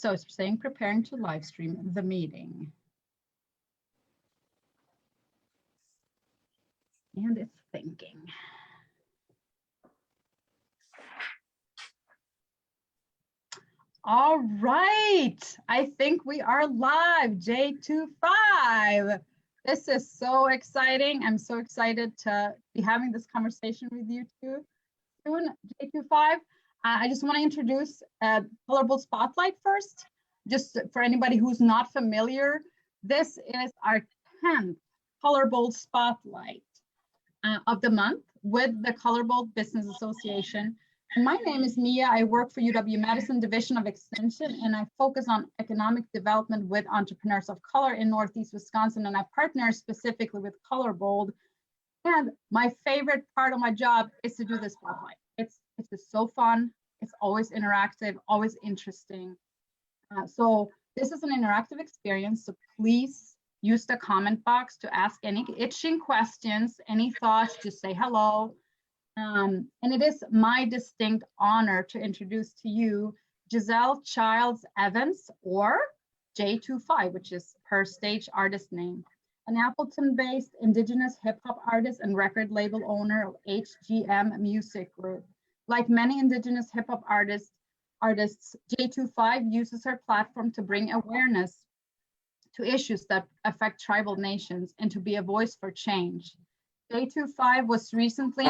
So it's saying preparing to live stream the meeting. And it's thinking. All right, I think we are live, J25. This is so exciting. I'm so excited to be having this conversation with you too soon, J25. I just want to introduce Colorable Spotlight first, just for anybody who's not familiar. This is our 10th Colorable Spotlight of the month with the Colorable Business Association. And my name is Mia. I work for UW-Madison Division of Extension, and I focus on economic development with entrepreneurs of color in Northeast Wisconsin, and I partner specifically with Colorbold. And my favorite part of my job is to do this spotlight. It's just so fun. It's always interactive, always interesting. So this is an interactive experience, so please use the comment box to ask any itching questions, any thoughts, just say hello. And it is my distinct honor to introduce to you Giselle Childs Evans, or J25, which is her stage artist name, an Appleton-based Indigenous hip-hop artist and record label owner of HGM Music Group. Like many Indigenous hip-hop artists, J25 uses her platform to bring awareness to issues that affect tribal nations and to be a voice for change. J25 was recently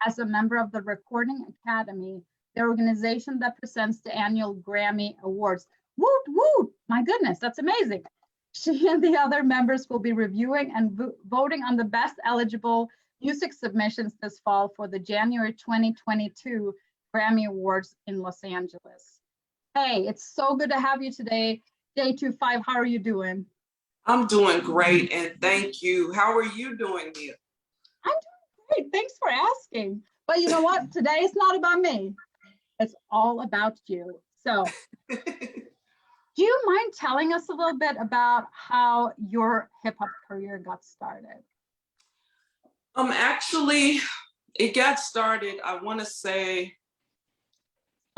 as a member of the Recording Academy, the organization that presents the annual Grammy Awards. Woot, woot, my goodness, that's amazing. She and the other members will be reviewing and voting on the best eligible music submissions this fall for the January 2022 Grammy Awards in Los Angeles. Hey, it's so good to have you today. J25, how are you doing? I'm doing great, and thank you. How are you doing, Mia? I'm doing great. Thanks for asking. But you know what? Today it's not about me. It's all about you. So do you mind telling us a little bit about how your hip hop career got started? Actually, it got started, I want to say,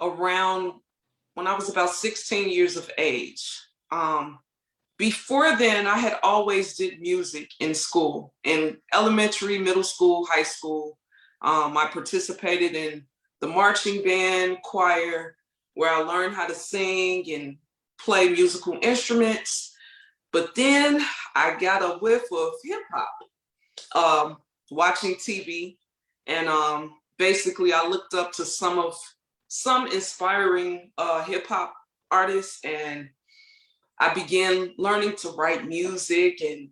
around when I was about 16 years of age. Before then, I had always did music in school, in elementary, middle school, high school. I participated in the marching band, choir, where I learned how to sing and play musical instruments. But then I got a whiff of hip hop, watching TV, and basically I looked up to some inspiring hip hop artists, and I began learning to write music and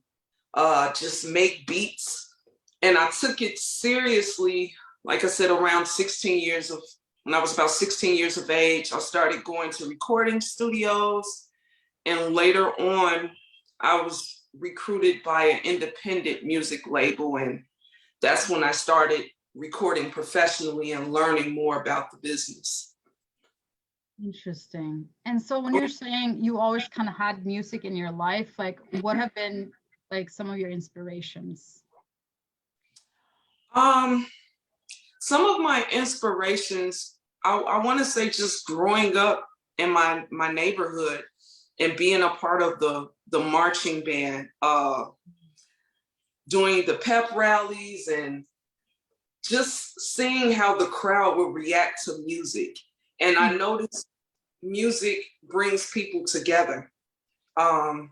just make beats. And I took it seriously, like I said, around when I was about 16 years of age. I started going to recording studios, and later on, I was recruited by an independent music label, and that's when I started recording professionally and learning more about the business. Interesting. And so when you're saying you always kind of had music in your life, like what have been like some of your inspirations? Some of my inspirations, I want to say, just growing up in my neighborhood and being a part of the marching band, doing the pep rallies, and just seeing how the crowd would react to music. And I noticed music brings people together. And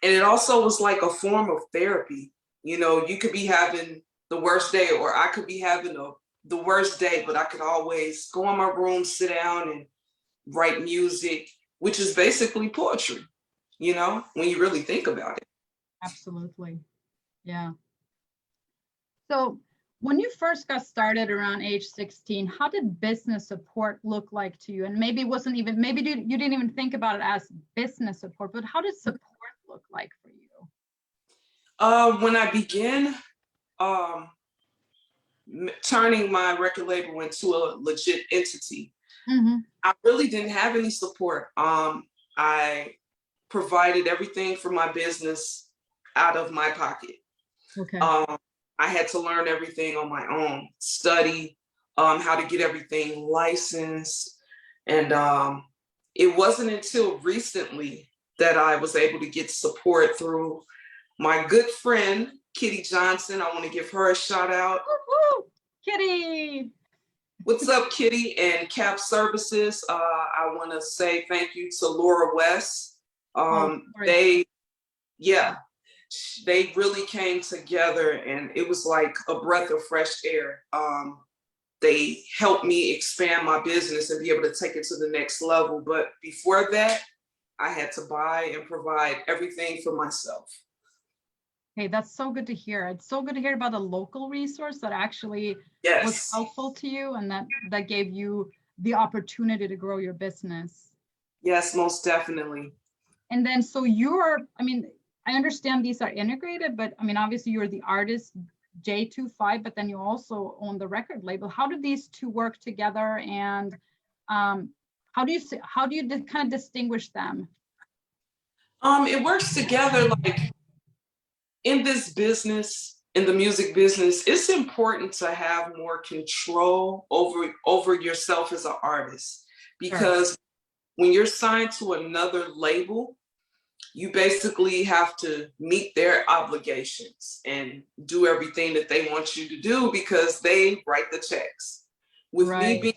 it also was like a form of therapy. You know, you could be having the worst day, or I could be having the worst day, but I could always go in my room, sit down and write music, which is basically poetry, you know, when you really think about it. Absolutely. Yeah. So when you first got started around age 16, how did business support look like to you? And maybe it wasn't even, maybe you didn't even think about it as business support, but how did support look like for you? When I began turning my record label into a legit entity, I really didn't have any support. I provided everything for my business out of my pocket. Okay. I had to learn everything on my own, study how to get everything licensed, and it wasn't until recently that I was able to get support through my good friend, Kitty Johnson. I want to give her a shout out. Woo-hoo! Kitty! What's up, Kitty? And CAP Services. I want to say thank you to Laura West. They really came together, and it was like a breath of fresh air. They helped me expand my business and be able to take it to the next level. But before that, I had to buy and provide everything for myself. Hey, that's so good to hear. It's so good to hear about a local resource that actually was Yes. helpful to you and that gave you the opportunity to grow your business. Yes, most definitely. And then, so I understand these are integrated, but obviously you're the artist J25, but then you also own the record label. How do these two work together, and how do you kind of distinguish them? It works together. Like in this business, in the music business, it's important to have more control over yourself as an artist, because when you're signed to another label, you basically have to meet their obligations and do everything that they want you to do because they write the checks. With me being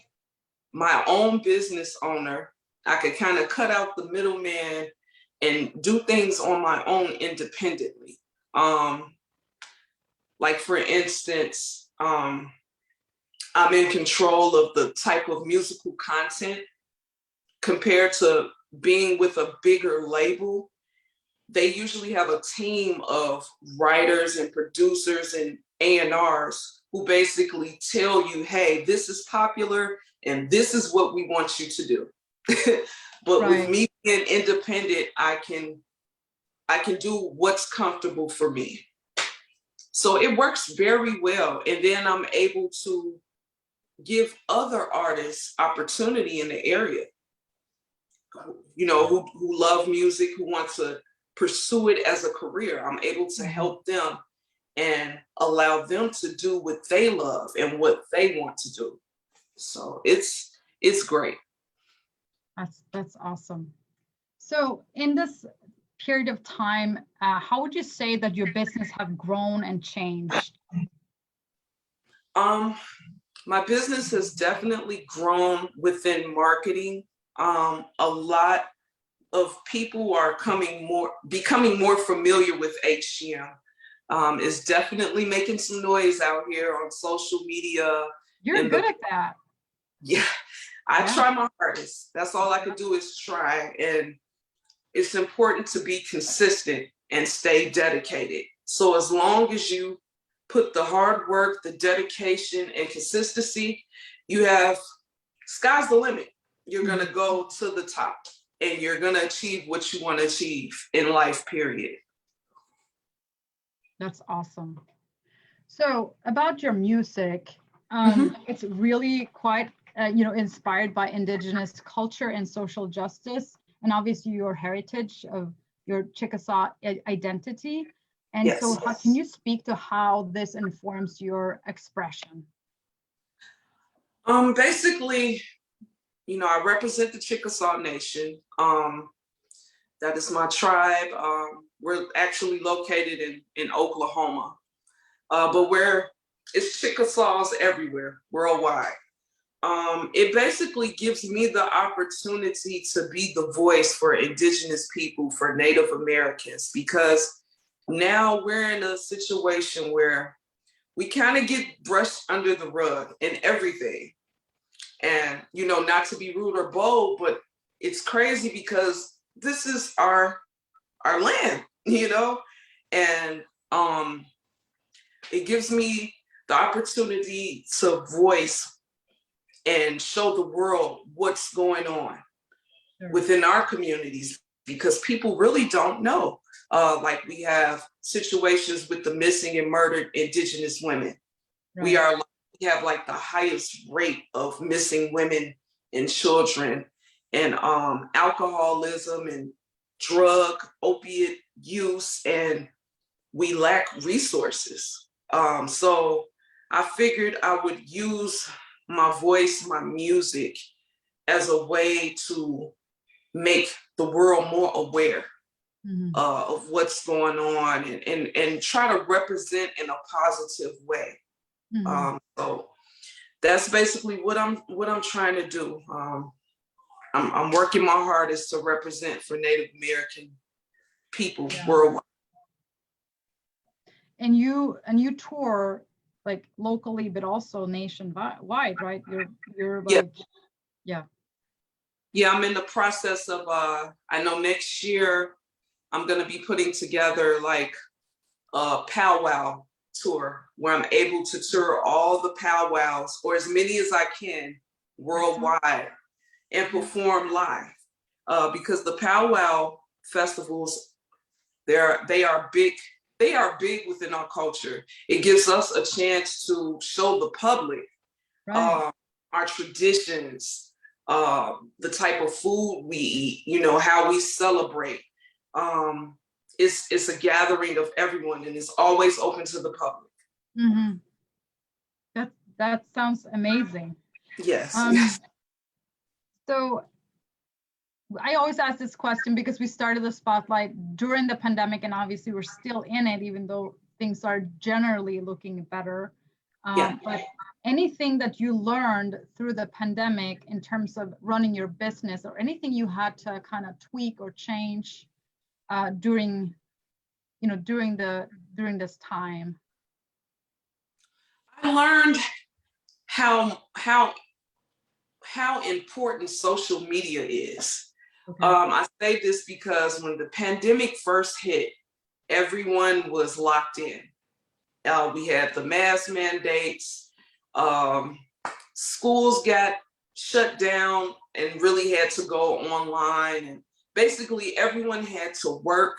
my own business owner, I could kind of cut out the middleman and do things on my own independently. Like for instance, I'm in control of the type of musical content compared to being with a bigger label. They usually have a team of writers and producers and A&Rs who basically tell you, hey, this is popular and this is what we want you to do. But with me being independent, I can do what's comfortable for me. So it works very well. And then I'm able to give other artists opportunity in the area, who love music, who want to pursue it as a career. I'm able to help them and allow them to do what they love and what they want to do. So it's great. That's awesome. So in this period of time, how would you say that your business have grown and changed? My business has definitely grown within marketing. A lot of people are becoming more familiar with HGM. Is definitely making some noise out here on social media. You're good at that. Yeah, I try my hardest. That's all I could do is try. And it's important to be consistent and stay dedicated. So as long as you put the hard work, the dedication, and consistency, sky's the limit. You're going to go to the top and you're going to achieve what you want to achieve in life, period. That's awesome. So about your music, it's really quite, inspired by Indigenous culture and social justice, and obviously your heritage of your Chickasaw identity. And so can you speak to how this informs your expression? Basically, I represent the Chickasaw Nation. That is my tribe. We're actually located in Oklahoma, but it's Chickasaws everywhere, worldwide. It basically gives me the opportunity to be the voice for Indigenous people, for Native Americans, because now we're in a situation where we kind of get brushed under the rug in everything. And, not to be rude or bold, but it's crazy because this is our land, and it gives me the opportunity to voice and show the world what's going on within our communities, because people really don't know. Like we have situations with the missing and murdered Indigenous women. We have like the highest rate of missing women and children, and alcoholism and opiate use, and we lack resources. So I figured I would use my voice, my music, as a way to make the world more aware Mhm. of what's going on, and try to represent in a positive way. Mhm. So that's basically what I'm trying to do. I'm working my hardest to represent for Native American people Yeah. worldwide. And you tour like locally, but also nationwide, right? You're Yeah, like, yeah. yeah. I'm in the process of. I know next year I'm gonna be putting together like a powwow tour where I'm able to tour all the powwows, or as many as I can, Excellent. worldwide, and perform live. Because the powwow festivals, they are big. They are big within our culture. It gives us a chance to show the public Right. uh, our traditions, the type of food we eat, how we celebrate. Um, it's a gathering of everyone, and it's always open to the public. Mm-hmm. That sounds amazing. Yes, Um, yes, so I always ask this question because we started the spotlight during the pandemic, and obviously we're still in it, even though things are generally looking better. yeah. But anything that you learned through the pandemic in terms of running your business, or anything you had to kind of tweak or change during, during this time? I learned how important social media is. Okay. I say this because when the pandemic first hit, everyone was locked in. We had the mask mandates. Um, Schools got shut down and really had to go online. And basically, everyone had to work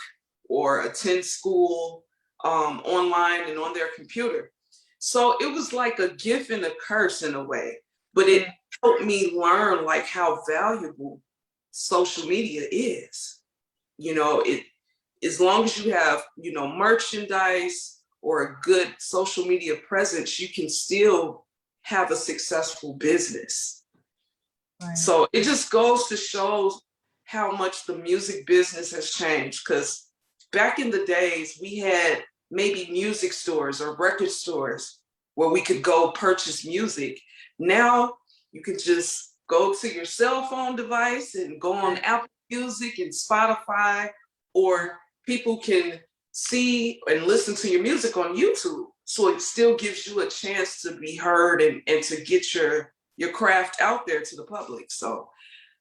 or attend school online and on their computer. So it was like a gift and a curse in a way, but it Sure. helped me learn like how valuable social media is. It, as long as you have, merchandise or a good social media presence, you can still have a successful business. Right. So it just goes to show how much the music business has changed. Because back in the days, we had maybe music stores or record stores where we could go purchase music. Now you can just go to your cell phone device and go on Apple Music and Spotify, or people can see and listen to your music on YouTube. So it still gives you a chance to be heard, and to get your craft out there to the public. So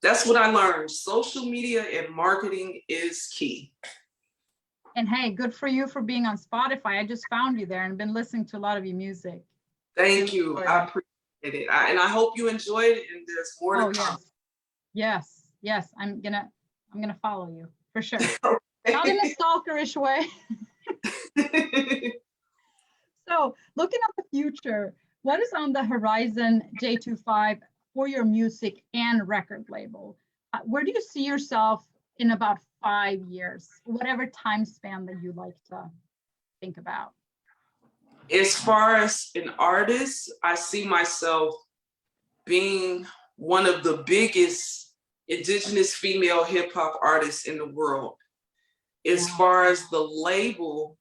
that's what I learned. Social media and marketing is key. And hey, good for you for being on Spotify. I just found you there and been listening to a lot of your music. Thank Really you. enjoyed I it. appreciate it. And I hope you enjoyed it, and there's more to Oh come. yes. Yes. I'm gonna follow you for sure. Not in a stalkerish way. So looking at the future, what is on the horizon, J25, for your music and record label? Where do you see yourself in about 5 years, whatever time span that you like to think about? As far as an artist, I see myself being one of the biggest indigenous female hip hop artists in the world. As Wow. far as the label,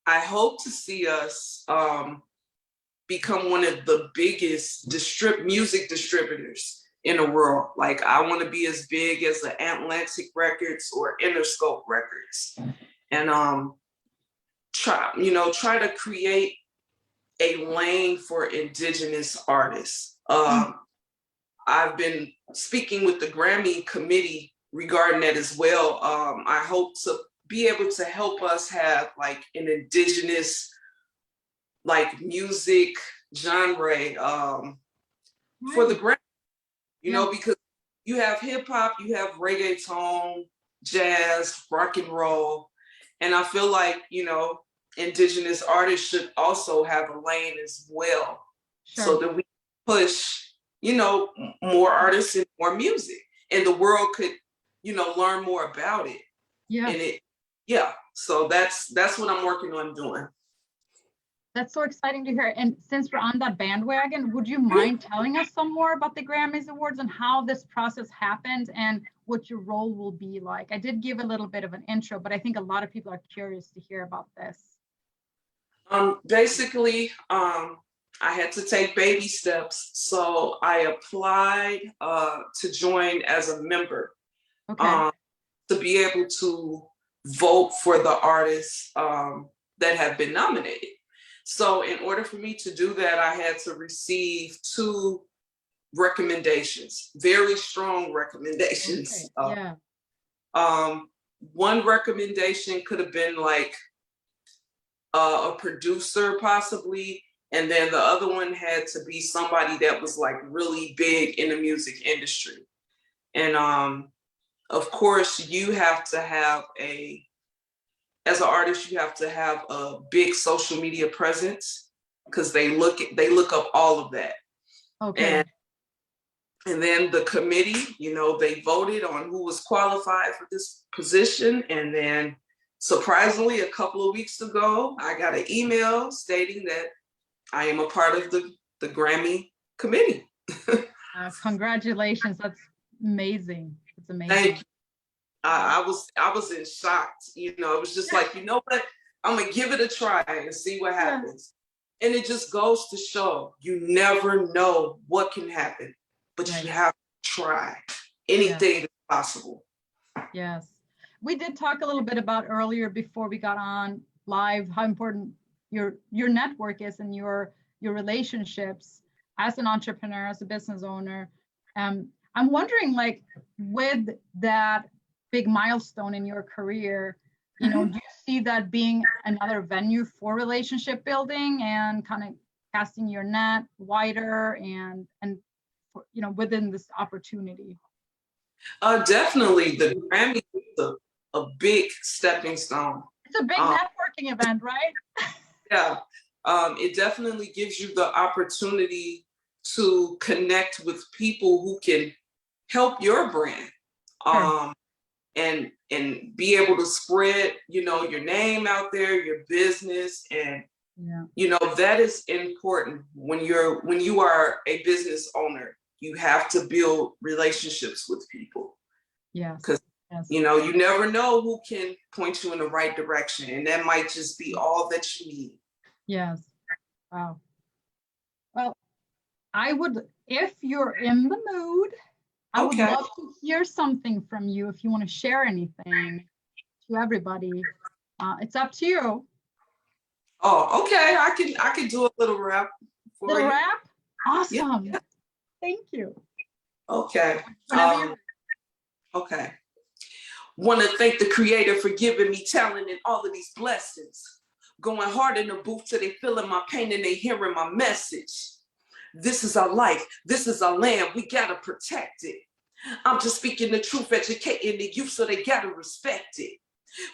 I hope to see us become one of the biggest music distributors in the world. Like, I want to be as big as the Atlantic Records or Interscope Records, and try to create a lane for indigenous artists. I've been speaking with the Grammy committee regarding that as well. I hope to be able to help us have like an indigenous like music genre for the Right. Grammy, Yeah. because you have hip hop, you have reggaeton, jazz, rock and roll, and I feel like, indigenous artists should also have a lane as well, so Sure. that we push, more artists and more music, and the world could, learn more about it. Yes. And yeah. So that's what I'm working on doing. That's so exciting to hear. And since we're on that bandwagon, would you mind telling us some more about the Grammys Awards and how this process happens and what your role will be like? I did give a little bit of an intro, but I think a lot of people are curious to hear about this. Basically, I had to take baby steps. So I applied to join as a member, Okay. to be able to vote for the artists that have been nominated. So in order for me to do that, I had to receive 2 recommendations, very strong recommendations. Okay. Yeah. One recommendation could have been like a producer possibly, and then the other one had to be somebody that was like really big in the music industry. And of course, you have to have as an artist, you have to have a big social media presence because they look up all of that. Okay. And then the committee, they voted on who was qualified for this position. And then surprisingly, a couple of weeks ago, I got an email stating that I am a part of the Grammy committee. Congratulations. That's amazing. It's amazing. Thank you. I was in shock. It was just like, you know what? I'm gonna give it a try and see what happens. And it just goes to show you never know what can happen, but you have to try. Anything is possible. Yes. We did talk a little bit about earlier before we got on live how important your network is and your relationships as an entrepreneur, as a business owner. I'm wondering, like, with that big milestone in your career, do you see that being another venue for relationship building and kind of casting your net wider and within this opportunity? Definitely, the Grammy is a big stepping stone. It's a big networking event, right? Yeah, it definitely gives you the opportunity to connect with people who can help your brand. Sure. And be able to spread, your name out there, your business, and that is important when you are a business owner. You have to build relationships with people. Yes. Because you never know who can point you in the right direction, and that might just be all that you need. Yes. Wow. Well, I would, if you're in the mood, I would love to hear something from you if you want to share anything to everybody. It's up to you. Oh, okay. I can do a little rap for little you. Rap? Awesome. Yeah. Thank you. Okay. Okay. Want to thank the Creator for giving me talent and all of these blessings. Going hard in the booth till they feeling my pain and they hearing my message. This is our life. This is our land. We gotta protect it. I'm just speaking the truth, educating the youth so they gotta respect it.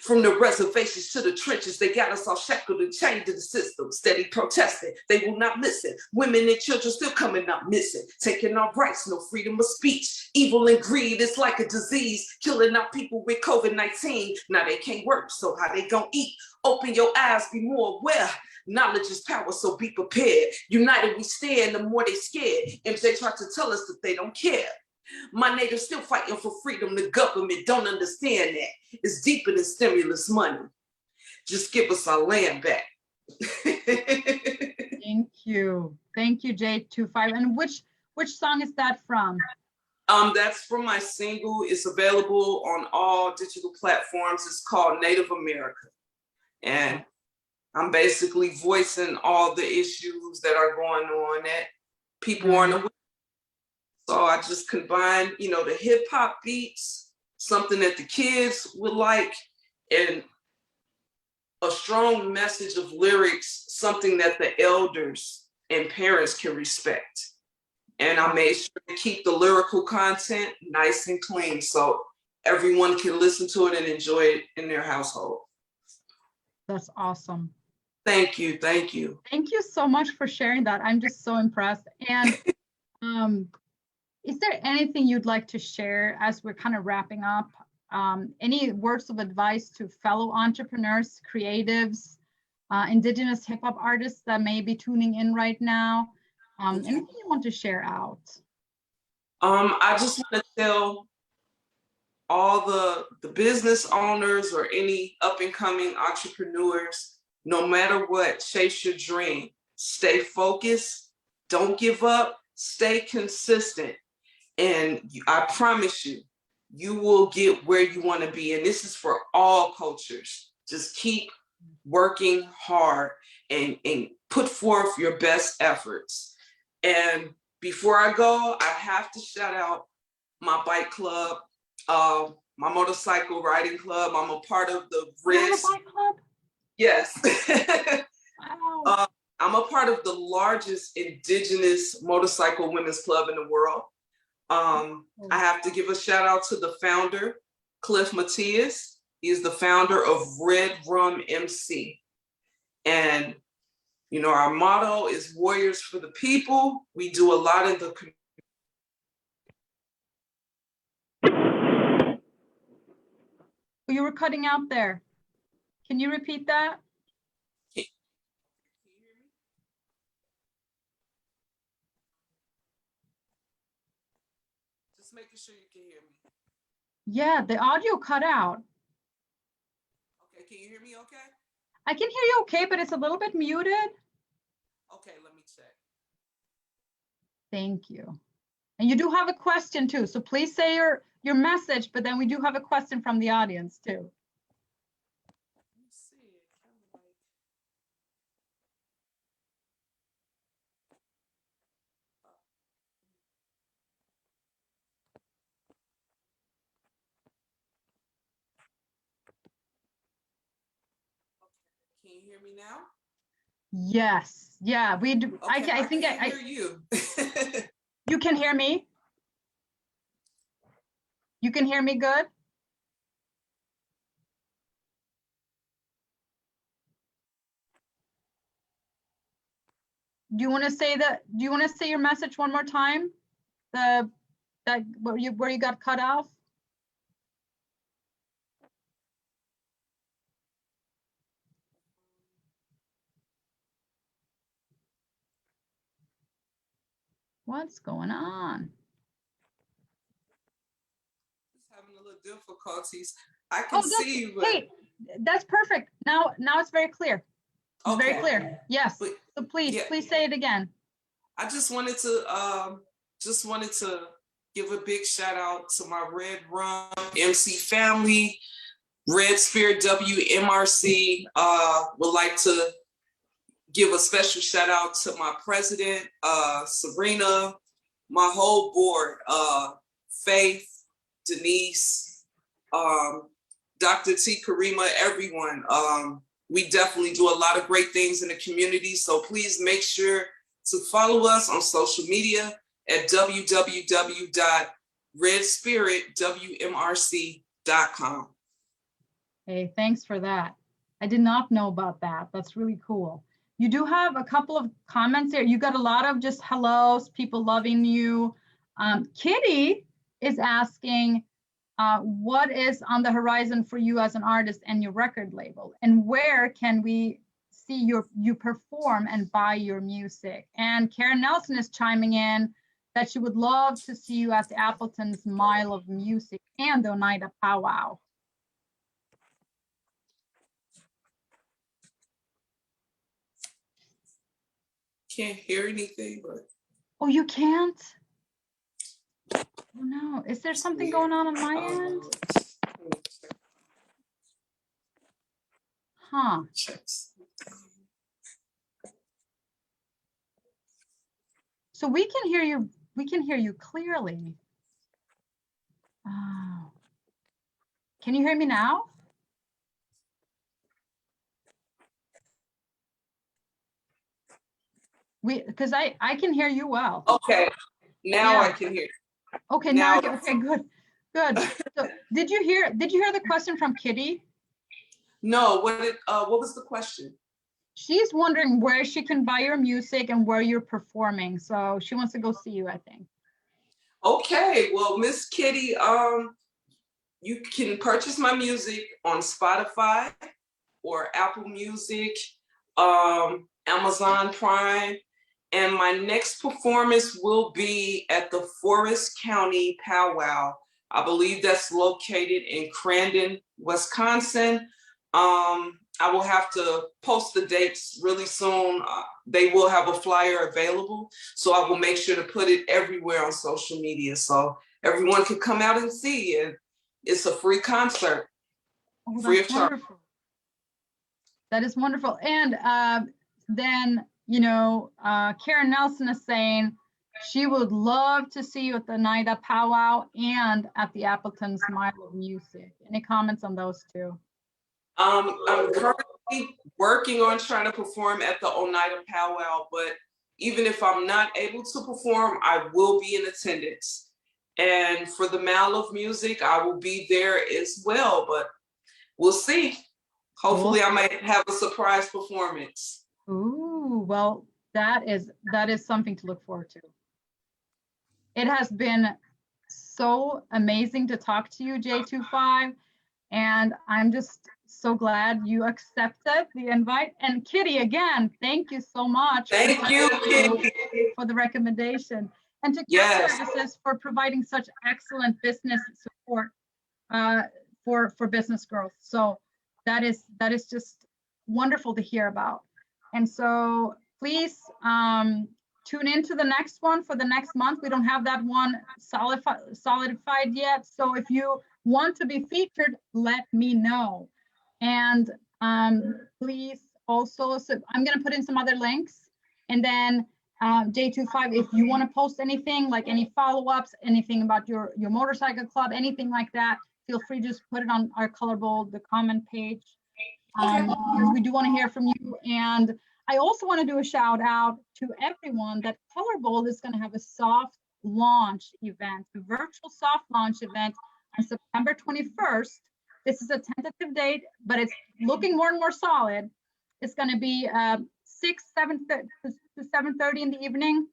From the reservations to the trenches, they got us all shackled and chained to the system. Steady protesting, they will not listen. Women and children still coming up missing. Taking our rights, no freedom of speech. Evil and greed is like a disease, killing our people with COVID-19. Now they can't work, so how they gonna eat? Open your eyes, be more aware. Knowledge is power, so be prepared. United we stand, the more they scared. MJ tried to tell us that they don't care. My natives still fighting for freedom. The government don't understand that. It's deeper than stimulus money. Just give us our land back. Thank you. Thank you, J25. And which song is that from? That's from my single. It's available on all digital platforms. It's called Native America. And I'm basically voicing all the issues that are going on that people aren't aware. So I just combined, the hip hop beats, something that the kids would like, and a strong message of lyrics, something that the elders and parents can respect. And I made sure to keep the lyrical content nice and clean so everyone can listen to it and enjoy it in their household. That's awesome. Thank you. Thank you. Thank you so much for sharing that. I'm just so impressed. And is there anything you'd like to share as we're kind of wrapping up? Any words of advice to fellow entrepreneurs, creatives, Indigenous hip hop artists that may be tuning in right now? Okay. Anything you want to share out? I just want to tell all the business owners or any up and coming entrepreneurs, no matter what, chase your dream, stay focused, don't give up, stay consistent. And I promise you, you will get where you want to be. And this is for all cultures. Just keep working hard and put forth your best efforts. And before I go, I have to shout out my bike club, my motorcycle riding club. I'm a part of the Red Bike Club? Yes. Wow. I'm a part of the largest Indigenous motorcycle women's club in the world. I have to give a shout out to the founder, Cliff Matias. He is the founder of Red Rum MC. And, you know, our motto is Warriors for the People. We do a lot in the community. You were cutting out there. Can you repeat that? Can you hear me? Just making sure you can hear me. Yeah, the audio cut out. Okay, can you hear me okay? I can hear you okay, but it's a little bit muted. Okay, let me check. Thank you. And you do have a question too, so please say your message, but then we do have a question from the audience too. Let me see it. Kind of like... Can you hear me now? Yes, yeah, we do. Okay, I think I hear you. You can hear me? You can hear me good? Do you want to say your message one more time? Where you got cut off? What's going on? Just having a little difficulties. I can see you. But... Hey, that's perfect. Now it's very clear. It's okay. very clear. Yes. But, so please say it again. I just wanted to give a big shout out to my Red Rum MC family, Red Spirit WMRC. Would like to give a special shout out to my president, Sabrina, my whole board, Faith, Denise, Dr. T. Karima, everyone. We definitely do a lot of great things in the community. So please make sure to follow us on social media at www.redspiritwmrc.com. Hey, thanks for that. I did not know about that. That's really cool. You do have a couple of comments there. You got a lot of just hellos, people loving you. Kitty is asking, what is on the horizon for you as an artist and your record label? And where can we see you perform and buy your music? And Karen Nelson is chiming in that she would love to see you at the Appleton's Mile of Music and the Oneida Powwow. Can't hear anything, but... Oh, you can't? Oh no, is there something going on my end? Huh. So we can hear you clearly. Oh. Can you hear me now? Because I can hear you well. Okay, now I can hear. Okay, now okay, good. So did you hear the question from Kitty? No, what was the question? She's wondering where she can buy your music and where you're performing. So she wants to go see you, I think. Okay, well, Miss Kitty, you can purchase my music on Spotify or Apple Music. Amazon Prime. And my next performance will be at the Forest County Powwow. I believe that's located in Crandon, Wisconsin. I will have to post the dates really soon. They will have a flyer available, so I will make sure to put it everywhere on social media so everyone can come out and see it. It's a free concert, Oh, free that's of charge. wonderful. That is wonderful. And then, you know, Karen Nelson is saying she would love to see you at the Oneida Powwow and at the Appleton's Mile of Music. Any comments on those two? I'm currently working on trying to perform at the Oneida Powwow, but even if I'm not able to perform, I will be in attendance. And for the Mile of Music, I will be there as well, but we'll see. Hopefully I might have a surprise performance. Ooh, well, that is something to look forward to. It has been so amazing to talk to you, J25, and I'm just so glad you accepted the invite. And Kitty, again, thank you so much. Thank you, Kitty, for the recommendation, and to Yes. Care Services for providing such excellent business support for business growth. So that is just wonderful to hear about. And so please tune into the next one for the next month. We don't have that one solidified yet. So if you want to be featured, let me know. And please also, so I'm going to put in some other links. And then J25, if you want to post anything, like any follow-ups, anything about your motorcycle club, anything like that, feel free to just put it on our Color Bold, the comment page. Because we do want to hear from you. And I also want to do a shout out to everyone that Color Bold is going to have a soft launch event, a virtual soft launch event on September 21st. This is a tentative date, but it's looking more and more solid. It's going to be 7:30 in the evening.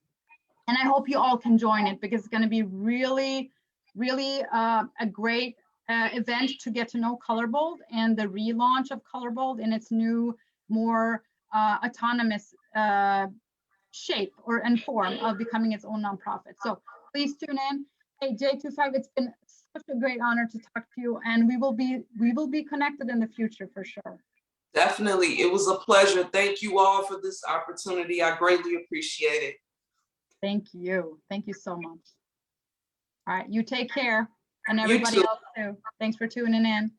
And I hope you all can join it because it's going to be really, really a great event to get to know Color Bold and the relaunch of Color Bold in its new, more autonomous shape and form of becoming its own nonprofit. So please tune in. Hey, J25, it's been such a great honor to talk to you, and we will be connected in the future for sure. Definitely, it was a pleasure. Thank you all for this opportunity. I greatly appreciate it. Thank you so much. All right, you take care, and everybody else too. Thanks for tuning in.